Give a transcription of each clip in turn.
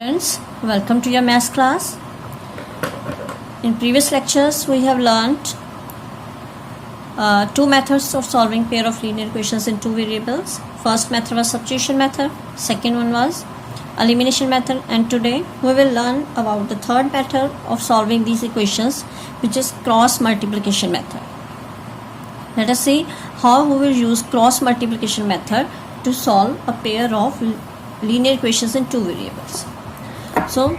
Friends, welcome to your maths class. In previous lectures, we have learned two methods of solving pair of linear equations in two variables. First method was substitution method, second one was elimination method, and today we will learn about the third method of solving these equations, which is cross multiplication method. Let us see how we will use cross multiplication method to solve a pair of linear equations in two variables. So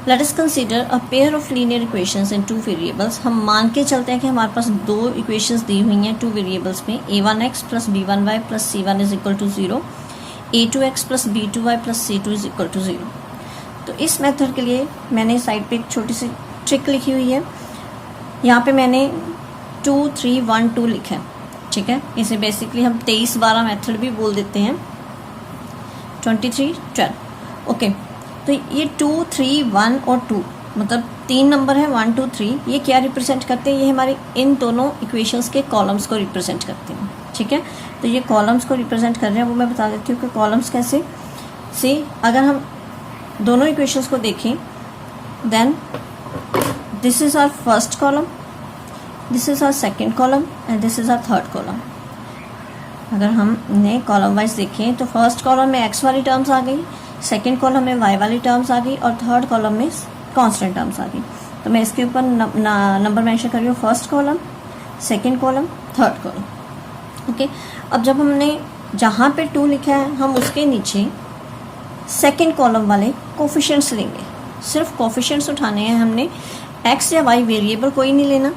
let us consider a pair of linear equations in two variables. हम मान के चलते हैं कि हमारे पास दो equations दी हुई हैं two variables में a1x plus b1y plus c1 is equal to 0, a2x plus b2y plus c2 is equal to 0. तो इस मेथड के लिए मैंने साइड पे एक छोटी सी ट्रिक लिखी हुई है. यहाँ पे मैंने 2 3 1 2 लिखा है. ठीक है, इसे बेसिकली हम 23-12 मेथड भी बोल देते हैं. 23 12 ओके. तो ये 2 3 1 और 2 मतलब तीन नंबर है 1 2 3. ये क्या रिप्रेजेंट करते हैं? ये हमारे इन दोनों इक्वेशंस के कॉलम्स को रिप्रेजेंट करते हैं. ठीक है, तो ये कॉलम्स को रिप्रेजेंट कर रहे हैं. वो मैं बता देती हूँ कि कॉलम्स कैसे से. अगर हम दोनों इक्वेशंस को देखें, then this is our first column, this is our second column and this is our third column. अगर हमने कॉलम वाइज देखें तो फर्स्ट कॉलम में एक्स वाली टर्म्स आ गई, सेकेंड कॉलम में वाई वाली टर्म्स आ गई और थर्ड कॉलम में कांस्टेंट टर्म्स आ गई. तो मैं इसके ऊपर नंबर मेंशन कर रही हूँ. First column, second column, third column. Okay, अब जब हमने जहाँ पे 2 लिखा है हम उसके नीचे सेकेंड कॉलम वाले कोफिशिएंट्स लेंगे. सिर्फ कोफिशिएंट्स उठाने हैं हमने. एक्स या वाई वेरिएबल कोई नहीं लेना.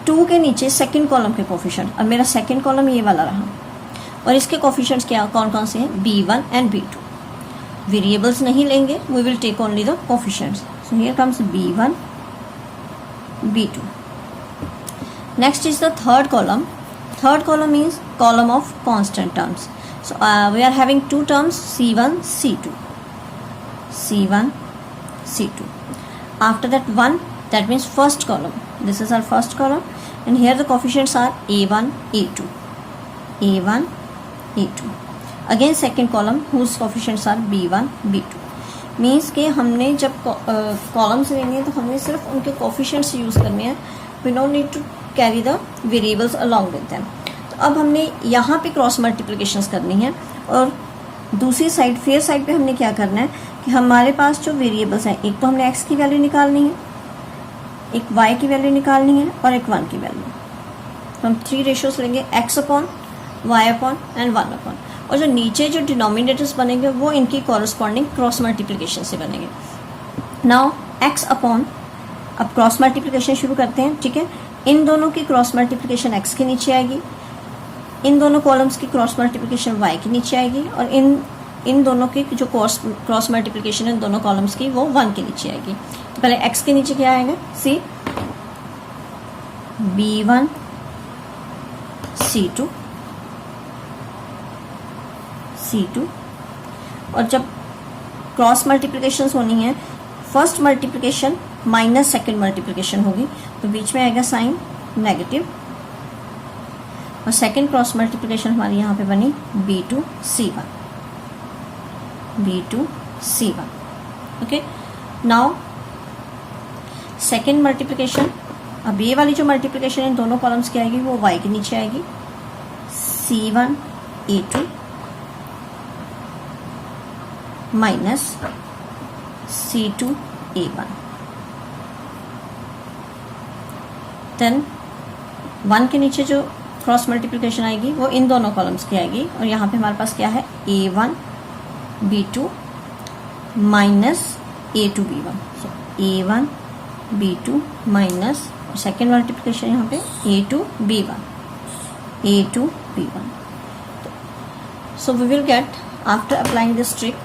2 के नीचे सेकेंड कॉलम के कोफिशिएंट. अब मेरा सेकेंड कॉलम ये वाला रहा और इसके कोफिशिएंट्स क्या कौन कौन से हैं? b1 and b2. वेरिएबल्स नहीं लेंगे, we will take only the coefficients. So here comes b1 b2. Next is the third column. Third column means column of constant terms. So we are having two terms c1 c2 c1 c2. After that 1, that means first column. This is our first column and here the coefficients are a1 a2 a1 a2. Again second column whose coefficients are b1 b2. Means कि हमने जब columns लेने हैं तो हमने सिर्फ उनके coefficients use करने हैं. We don't need to carry the variables along with them. तो अब हमने यहाँ पे क्रॉस मल्टीप्लिकेशंस करनी है और दूसरी साइड फेयर साइड पे हमने क्या करना है कि हमारे पास जो वेरिएबल्स हैं, एक तो हमने x की वैल्यू निकालनी है, एक y की वैल्यू निकालनी है और एक 1 की वैल्यू. तो हम 3 रेशियोज लेंगे, x upon y upon and 1 upon. और जो नीचे जो डिनोमिनेटर्स बनेंगे वो इनकी कॉरस्पॉन्डिंग क्रॉस मल्टीप्लिकेशन से बनेंगे. नाउ x अपॉन, अब क्रॉस मल्टीप्लिकेशन शुरू करते हैं. ठीक है, इन दोनों की क्रॉस मल्टीप्लिकेशन x के नीचे आएगी, इन दोनों कॉलम्स की क्रॉस मल्टीप्लिकेशन y के नीचे आएगी और इन दोनों की जो क्रॉस मल्टीप्लिकेशन है इन दोनों कॉलम्स की वो 1 के नीचे आएगी. तो पहले x के नीचे क्या आएगा? सी b1 c2 c2. और जब क्रॉस मल्टीप्लिकेशंस होनी है, first multiplication minus second multiplication होगी तो बीच में आएगा साइन नेगेटिव और सेकेंड क्रॉस मल्टीप्लिकेशन हमारी यहाँ पे बनी b2 c1 b2 c1. Okay, now second multiplication. अब ये वाली जो मल्टीप्लिकेशन इन दोनों कॉलम्स की आएगी वो y के नीचे आएगी, c1 a2 minus c2 a1. Then 1 के नीचे जो क्रॉस मल्टीप्लिकेशन आएगी वो इन दोनों कॉलम्स की आएगी और यहाँ पे हमारे पास क्या है? a1 b2 minus a2 b1. सो a1 b2 minus second multiplication यहाँ पे a2 b1. So we will get, after applying this trick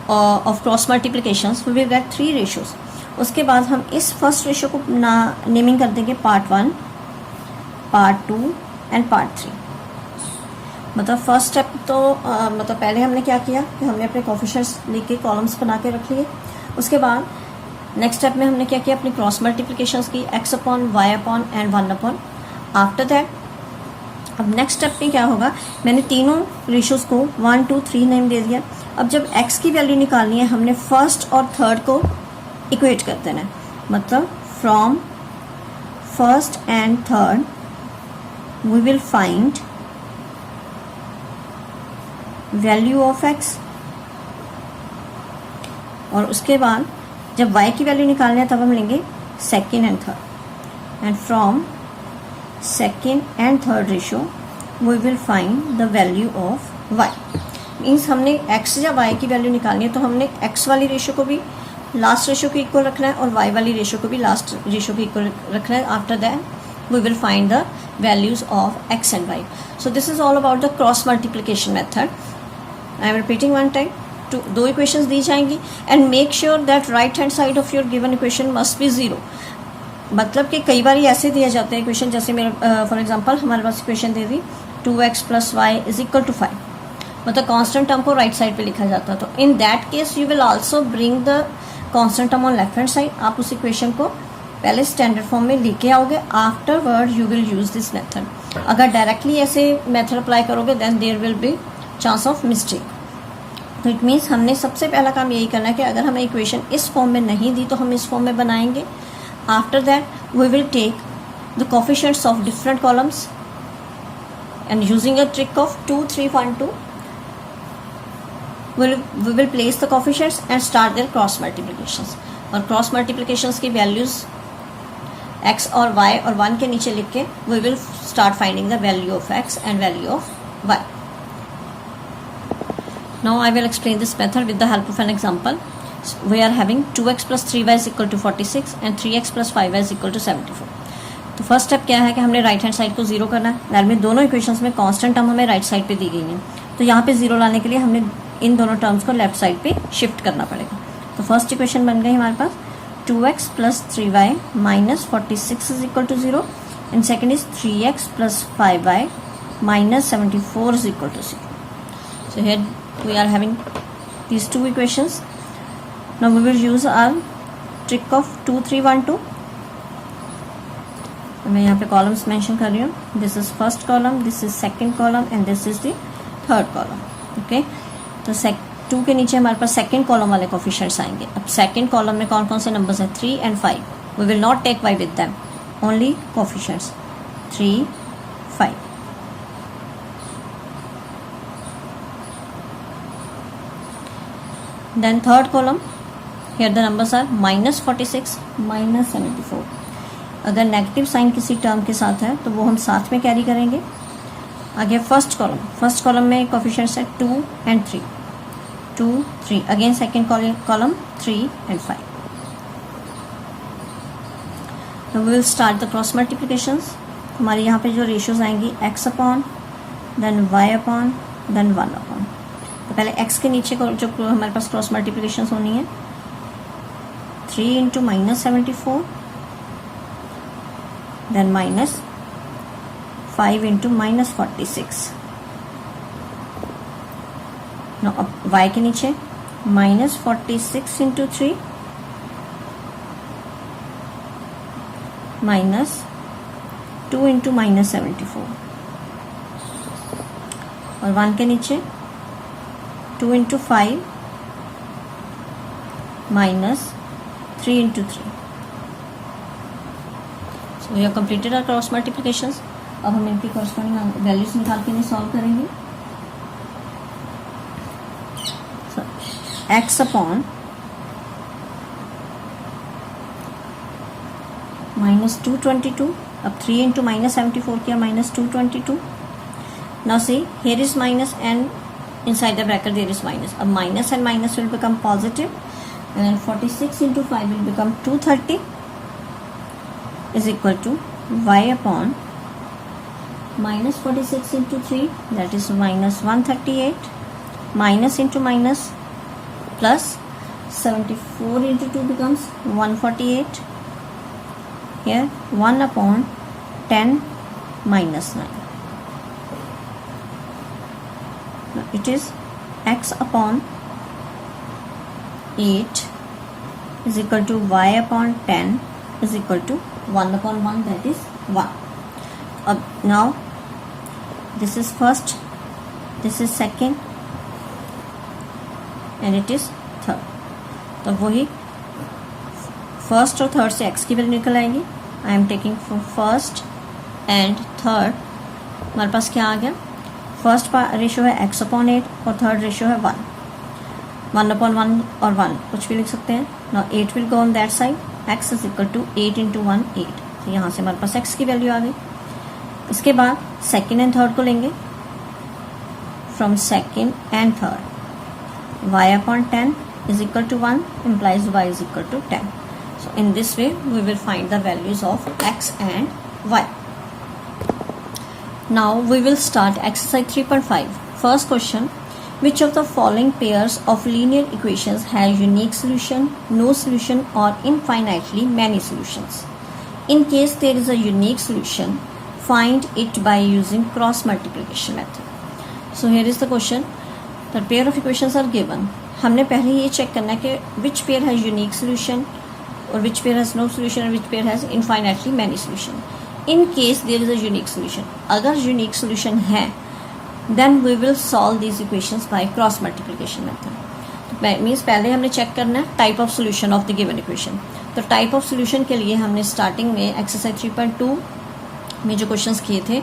of cross multiplications, we will get 3 ratios. उसके बाद हम इस फर्स्ट रेशियो को नेमिंग कर देंगे पार्ट 1, पार्ट 2 एंड पार्ट 3. मतलब फर्स्ट स्टेप तो मतलब पहले हमने क्या किया कि हमने अपने कोफिशिएंट्स लिख के कॉलम्स बना के रख लिए. उसके बाद नेक्स्ट स्टेप में हमने क्या किया? अपनी क्रॉस मल्टीप्लिकेशंस की, x upon y upon and 1 upon. After that अब नेक्स्ट स्टेप में क्या होगा? मैंने तीनों रेशियोज को 1 2 3 नेम दे दिया. अब जब x की वैल्यू निकालनी है हमने फर्स्ट और थर्ड को इक्वेट कर देना है, मतलब from first and third we will find value of x, और उसके बाद जब y की वैल्यू निकालनी है तब हम लेंगे second and third, and from second and third ratio we will find the value of y। Means हमने x या y की वैल्यू निकालनी है तो हमने x वाली रेशो को भी लास्ट रेशो के इक्वल रखना है और y वाली रेशो को भी लास्ट रेशो के इक्वल रखना है। After that we will find the values of x and y। So this is all about the cross multiplication method. I am repeating one time, दो इक्वेशंस दी जाएंगी and make sure that right hand side of your given equation must be zero. मतलब कि कई बार ऐसे दिया जाता है इक्वेशन, जैसे मेरे फॉर एग्जांपल हमारे पास इक्वेशन दे दी 2x + y = 5, मतलब कांस्टेंट टर्म को राइट साइड पे लिखा जाता है। तो in that case you will also bring the constant term on left hand side. आप उस इक्वेशन को पहले स्टैंडर्ड फॉर्म में लेके आओगे, afterward you will use this method. अगर डायरेक्टली ऐसे मेथड अप्लाई करोगे then there will be chance of mistake. तो इट मीन्स हमने सबसे पहला काम यही करना है कि अगर हमें इक्वेशन इस फॉर्म में नहीं दी तो हम इस फॉर्म में बनाएंगे। After that we will take the coefficients of different columns and using a trick of 2 3 1 2 we will place the coefficients and start their cross multiplications। और क्रॉस मल्टीप्लिकेशंस की वैल्यूज x और y और 1 के नीचे लिख के we will start finding the value of x and value of y। Now I will explain this method with the help of an example। We are having 2x + 3y = 46 and 3x + 5y = 74। तो first step क्या है कि हमने right hand side को zero करना है। That mean दोनों equations में कांस्टेंट टर्म हमें राइट साइड पे दी गई है, तो यहाँ पे जीरो लाने के लिए हमने इन दोनों टर्म्स को लेफ्ट साइड पे शिफ्ट करना पड़ेगा। तो फर्स्ट इक्वेशन बन गई हमारे पास 2x + 3y - 46 = 0 and second is 3x + 5y - 74 = 0। So here we are having these two equations। Now we will use our trick of 2 3 1 2। मैं यहाँ पे कॉलम्स मेंशन कर रही हूँ। This is first column, this is second column and this is the third column. Okay, तो 2 के नीचे हमारे पास सेकंड कॉलम वाले कोफिशिएंट्स आएंगे। अब सेकंड कॉलम में कौन कौन से नंबर्स हैं? 3 and 5। We will not take y with them, only coefficients 3 5। Then third column, here the numbers are -46 - 74। अगर नेगेटिव साइन किसी टर्म के साथ है तो वो हम साथ में कैरी करेंगे। आगे फर्स्ट कॉलम में कोफिशिएंट्स है 2 and 3, 2 3। Again second column 3 and 5। We will start the cross multiplications. हमारे यहाँ पे जो रेशियोज आएंगी x upon then y upon then 1 upon. तो पहले x के नीचे जो हमारे पास क्रॉस मल्टीप्लिकेशंस होनी है 3 × -74 then -5 × -46। now अब y के नीचे -46 × 3 -2 × -74 और 1 के नीचे 2 × 5 -3 × 3। So we have completed our cross multiplications। अब हम इनकी कॉरस्पॉन्डिंग वैल्यूज निकाल के इन्हें सॉल्व करेंगे। So x upon -222। अब 3 × -74 किया -222। Now see here is minus and inside the bracket there is minus। अब minus and minus will become positive and then 46 × 5 will become 230 is equal to y upon -46 × 3 that is -138 minus into minus plus 74 × 2 becomes 148। here 1 upon 10 minus 9। now it is x upon 8 is equal to y upon 10 is equal to 1 upon 1 that is 1। now this is first, this is second and it is third. तो वही first और third से x की value निकल आएगी. I am taking from first and third. हमारे पास क्या आ गया, फर्स्ट रेशो है एक्स अपॉन 8 और थर्ड रेशो है 1. 1 अपॉन 1 और 1 कुछ भी लिख सकते हैं. Now 8 will go on that side. x is equal to 8 into 1 8. तो यहाँ से हमारे पास x की वैल्यू आ गई. इसके बाद सेकेंड एंड थर्ड को लेंगे. From second and third y upon 10 is equal to 1 implies y is equal to 10. So in this way we will find the values of x and y. Now we will start exercise 3.5. First question, which of the following pairs of linear equations has unique solution, no solution or infinitely many solutions? In case there is a unique solution, find it by using cross multiplication method. So here is the question. The pair of equations are given. हमने पहले ये check करना है कि which pair has unique solution और which pair has no solution और which pair has infinitely many solution. In case there is a unique solution, अगर unique solution है then we will solve these equations by cross multiplication method. Means पहले हमने check करना है type of solution of the given equation. तो type of solution के लिए हमने स्टार्टिंग में एक्सरसाइज 3.2 में जो क्वेश्चंस किए थे,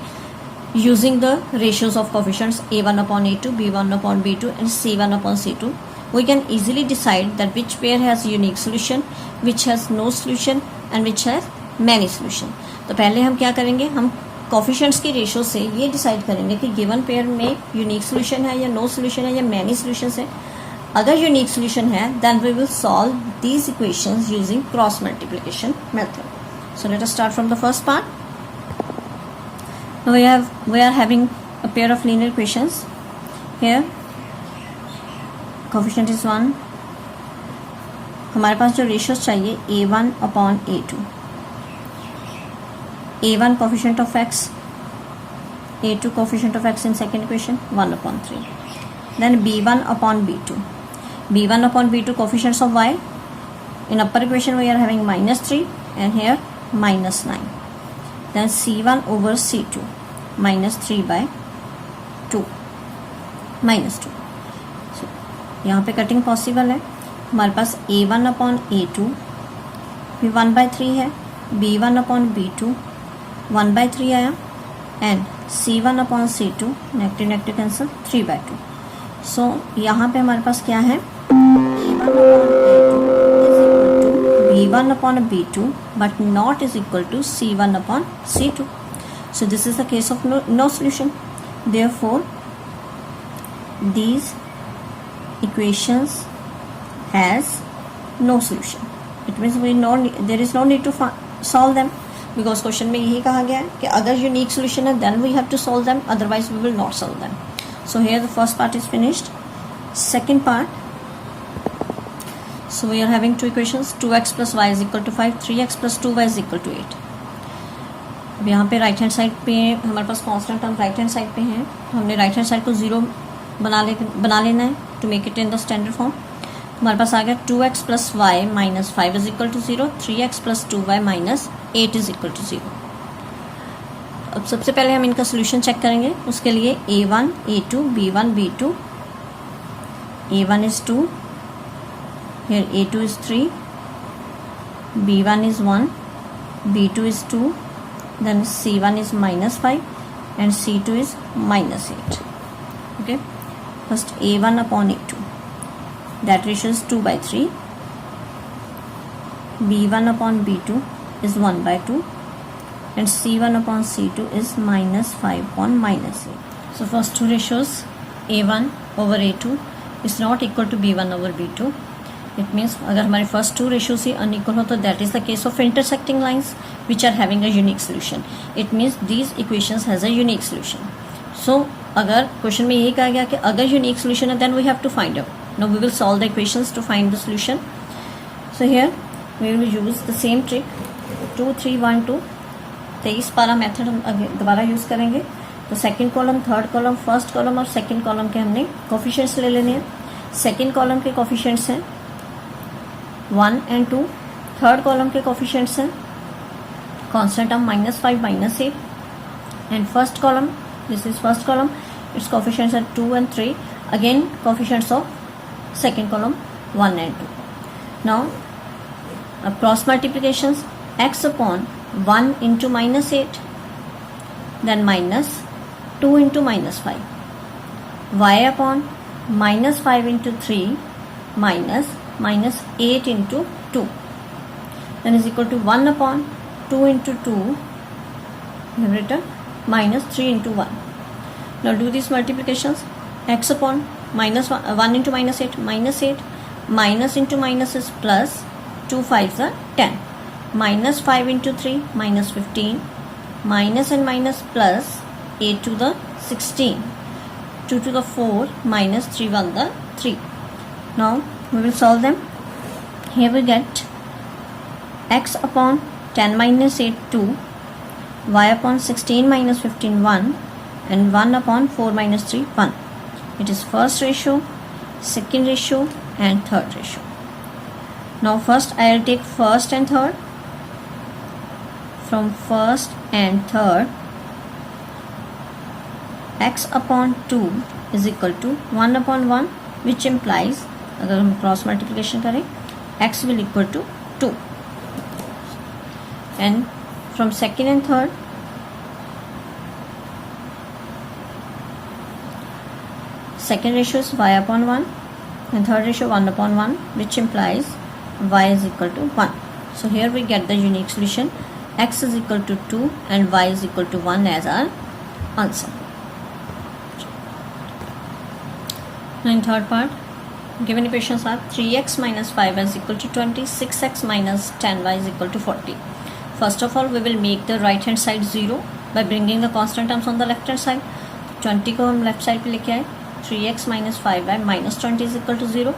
using the ratios of coefficients a1 upon a2, b1 upon b2 and c1 upon c2, we can easily decide that which pair has unique solution, which has no solution and which has many solution. तो पहले हम क्या करेंगे, हम coefficients की ratio से ये decide करेंगे कि गिवन पेयर में यूनिक सोल्यूशन है या नो सोल्यूशन है या मैनी सोल्यूशन है. अगर यूनिक सोल्यूशन है then we will solve these equations using cross multiplication method. So let us start from the first part. Now we are having a pair of linear equations. Here coefficient is 1. हमारे पास जो ratios चाहिए a1 upon a2. a1 coefficient of x, a2 coefficient of x in second equation 1 upon 3. Then b1 upon b2. b1 upon b2 coefficients of y. In upper equation we are having -3 and here -9. Then c1 over c2 minus 3 by 2 minus 2. So यहाँ पे cutting possible है. हमारे पास a1 upon a2 भी 1 by 3 है, b1 upon b2 1 by 3 आया and c1 upon c2 negative negative cancel 3 by 2. सो यहाँ पे हमारे पास क्या है, a1 upon a2 is equal to b1 upon b2 but not is equal to c1 upon c2. So this is the case of no solution. Therefore these equations has no solution. It means there is no need to solve them because question में यही कहा गया है कि अगर unique solution है then we have to solve them, otherwise we will not solve them. So here the first part is finished. Second part, so we are having two equations, 2x plus y is equal to 5, 3x plus 2y is equal to 8. अब यहाँ पे right hand side पे हमारे पास constant term right hand side पे हैं, तो हमने राइट हैंड साइड को 0 बना लेना है to make it in the standard form. हमारे पास आ गया 2x plus y minus 5 is equal to 0, 3x plus 2y minus 8 is equal to 0. अब सबसे पहले हम इनका सोल्यूशन चेक करेंगे. उसके लिए a1 a2 b1 b2. a1 is 2, here a2 is 3, b1 is 1, b2 is 2, then c1 is minus 5 and c2 is minus 8. Okay, first a1 upon a2, that ratio is 2 by 3. b1 upon b2 is 1 by 2 and c1 upon c2 is minus 5 upon minus 8. So first two ratios a1 over a2 is not equal to b1 over b2. It means अगर हमारे first two ratios ही unequal हो तो that is the case of intersecting lines which are having a unique solution. It means these equations has a unique solution. So अगर question में यही कहा गया कि अगर यूनिक सोल्यूशन है then we have to find out. Now we will solve the equations to find the solution. So here we will use the same trick 2 3 1 2. 23 पारा method हम दोबारा यूज करेंगे. तो second column, third column, first column और second column के हमने coefficients ले लेने हैं. सेकेंड कॉलम के कोफिशिएंट्स हैं 1 and 2. थर्ड कॉलम के कोफिशिएंट्स हैं constant term -5 -8 and first column, this is first column, it's coefficients are 2 and 3. Again coefficients of second column 1 and 2. Now cross multiplications, x upon 1 into minus 8, then minus 2 into minus 5, y upon minus 5 into 3 minus 8 into 2, then is equal to 1 upon 2 into 2, we have written minus 3 into 1. Now do these multiplications, x upon minus 1 into minus 8, minus into minus is plus, 2 5s are 10, minus 5 into 3 minus 15, minus and minus plus 8 to the 16, 2 to the 4 minus 3 1 the 3. Now we will solve them. Here we get x upon 10 minus 8 2, y upon 16 minus 15 1, and 1 upon 4 minus 3 1. It is first ratio, second ratio and third ratio. Now first I will take first and third. From first and third, x upon 2 is equal to 1 upon 1, which implies अगर हम cross multiplication करें x will equal to 2. And from second and third, second ratio is y upon 1 and third ratio 1 upon 1, which implies y is equal to 1. So here we get the unique solution, x is equal to 2 and y is equal to 1 as our answer. Now in third part, given equations are 3x minus 5y is equal to 20, 6x minus 10y is equal to 40. First of all, we will make the right hand side 0 by bringing the constant terms on the left hand side. 20 को हम left side पे लेके आए, 3x minus 5y minus 20 is equal to 0.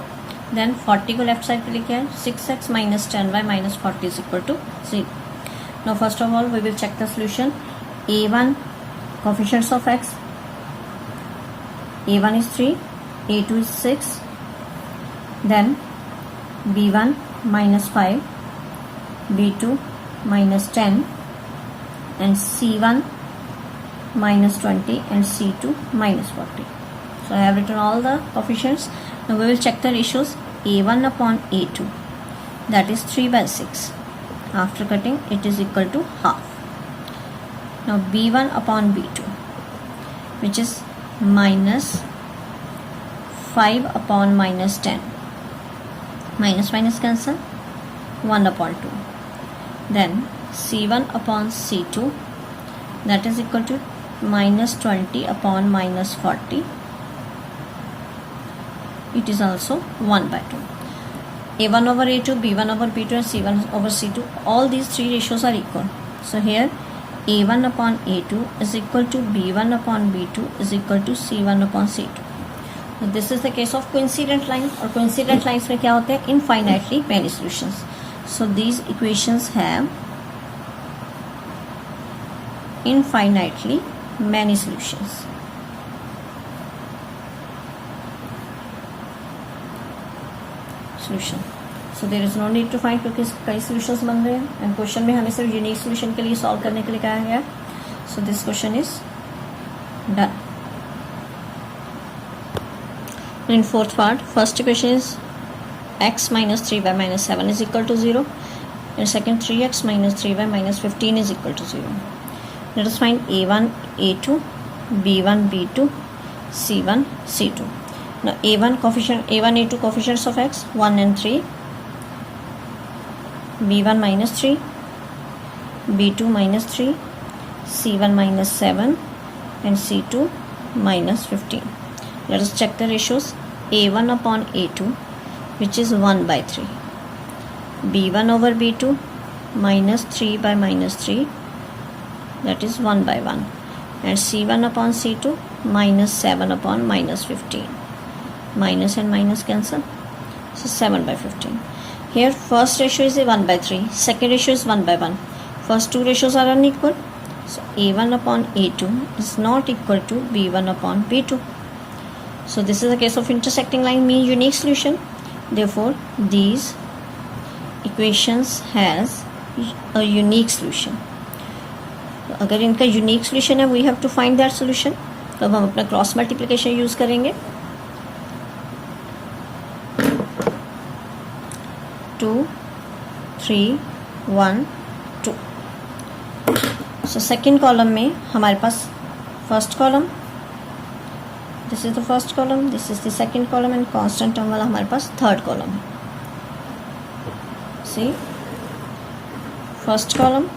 Then 40 को left side पे लेके आए, 6x minus 10y minus 40 is equal to 0. Now first of all, we will check the solution. A1 coefficients of x, A1 is 3, A2 is 6, then B1 minus 5, B2 minus 10, and C1 minus 20 and C2 minus 40. So I have written all the coefficients. Now we will check the ratios. A1 upon A2, that is 3 by 6. After cutting, it is equal to half. Now B1 upon B2, which is minus 5 upon minus 10. Minus minus cancel, 1 upon 2. Then C1 upon C2, that is equal to minus 20 upon minus 40. It is also 1 by 2. A1 over A2, B1 over B2 and C1 over C2, all these three ratios are equal. So here A1 upon A2 is equal to B1 upon B2 is equal to C1 upon C2. So this is the case of coincident line, और coincident lines में क्या होते हैं, infinitely many solutions. So these equations have infinitely many solutions. Solution. So there is no need to find क्योंकि कई solutions बन रहे हैं and question में हमें सिर्फ unique solution के लिए solve करने के लिए कहा गया. So this question is done. In fourth part, first equation is x minus 3y minus 7 is equal to 0, and second 3x minus 3y minus 15 is equal to 0. Let us find a1, a2, b1, b2, c1, c2. Now a1 coefficient, a1, a2 coefficients of x 1 and 3, b1 minus 3, b2 minus 3, c1 minus 7 and c2 minus 15. Let us check the ratios. A1 upon A2, which is 1 by 3. B1 over B2 minus 3 by minus 3, that is 1 by 1. And C1 upon C2 minus 7 upon minus 15. Minus and minus cancel. So 7 by 15. Here first ratio is a 1 by 3. Second ratio is 1 by 1. First two ratios are unequal. So A1 upon A2 is not equal to B1 upon B2. So this is a case of intersecting line mean unique solution. Therefore these equations has a unique solution. अगर इनका unique solution है, we have to find that solution. तो अब हम अपना cross multiplication use करेंगे. 2 3 1 2. So second column में हमारे पास first column, this is the first column, this is the second column and constant term वाला हमारे पास थर्ड कॉलम है. See first column,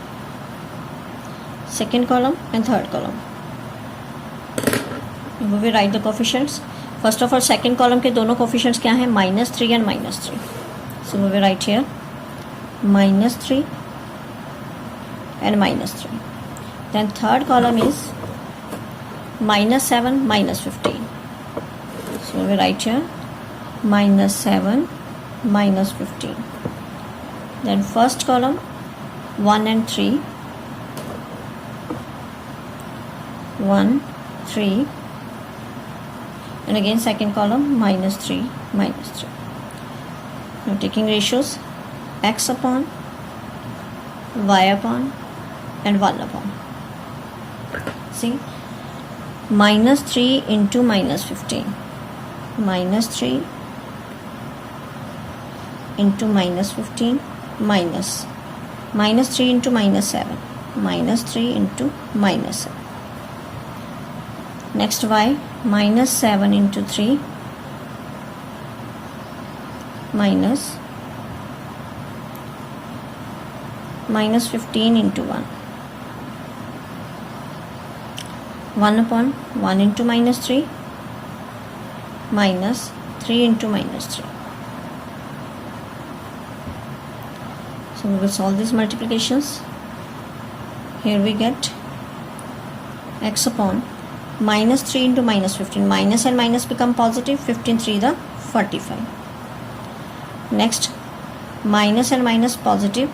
second column and third column. We will write the coefficients. First of all, second column के दोनों coefficients क्या हैं? -3 and -3. So we will write here -3 and -3. Then third column is -7 -15. So we will write here -7 -15. Then first column 1 and 3, 1 3. And again second column -3 -3. Now taking ratios, x upon y upon and 1 upon. See, -3 into -15, -3 into -15 minus -3 into -7, -3 into -7. Next y, -7 into 3 minus -15 into 1, 1 upon 1 into -3 minus 3 into -3. So we will solve these multiplications. Here we get x upon -3 into -15. Minus and minus become positive. 15 3 the 45. Next minus and minus positive.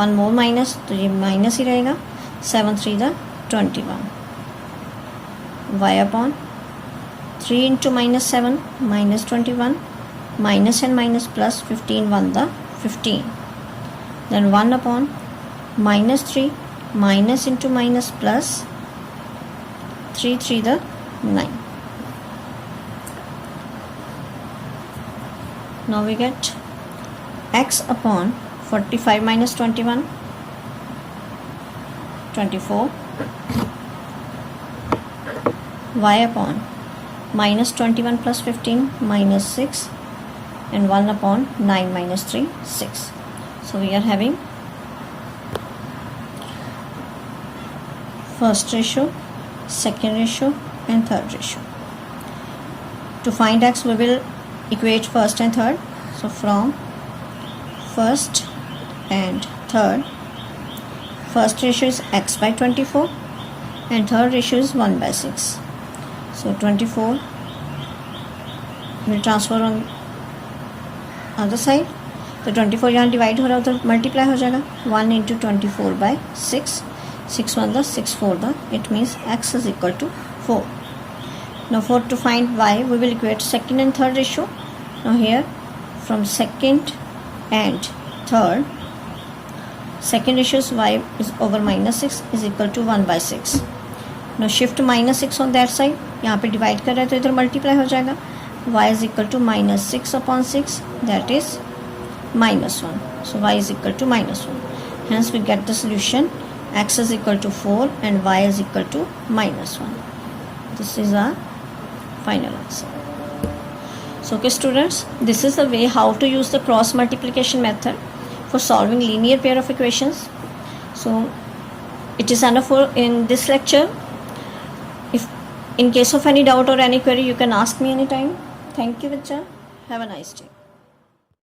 One more minus, तो ये minus ही रहेगा. 7 3 the 21. Y upon 3 into -7 -21. Minus and minus plus 15 1 the 15. Then 1 upon -3 minus into minus plus 3 3 the 9. Now we get x upon 45 minus 21, 24. Y upon -21 plus 15 minus 6, and 1 upon 9 minus 3 6. So we are having first ratio, second ratio and third ratio. To find x we will equate first and third. So from first and third, first ratio is x by 24 and third ratio is 1 by 6. So 24 will transfer on other side. तो 24 यहाँ divide हो रहा है तो multiply हो जाएगा. 1 into 24 by 6. 6 1 the 6 4 the, it means x is equal to 4. Now for to find y we will equate second and third ratio. Now here from second and third, second ratio is y is over -6 is equal to 1 by 6. Now shift -6 on that side. यहाँ पे divide कर रहे हैं तो इधर multiply हो जाएगा. y is equal to -6 upon 6, that is -1. So y is equal to -1. Hence we get the solution x is equal to 4 and y is equal to -1. This is our final answer. So okay students, this is the way how to use the cross multiplication method for solving linear pair of equations. So it is enough for in this lecture. If in case of any doubt or any query you can ask me anytime. Thank you, Vicha. Have a nice day.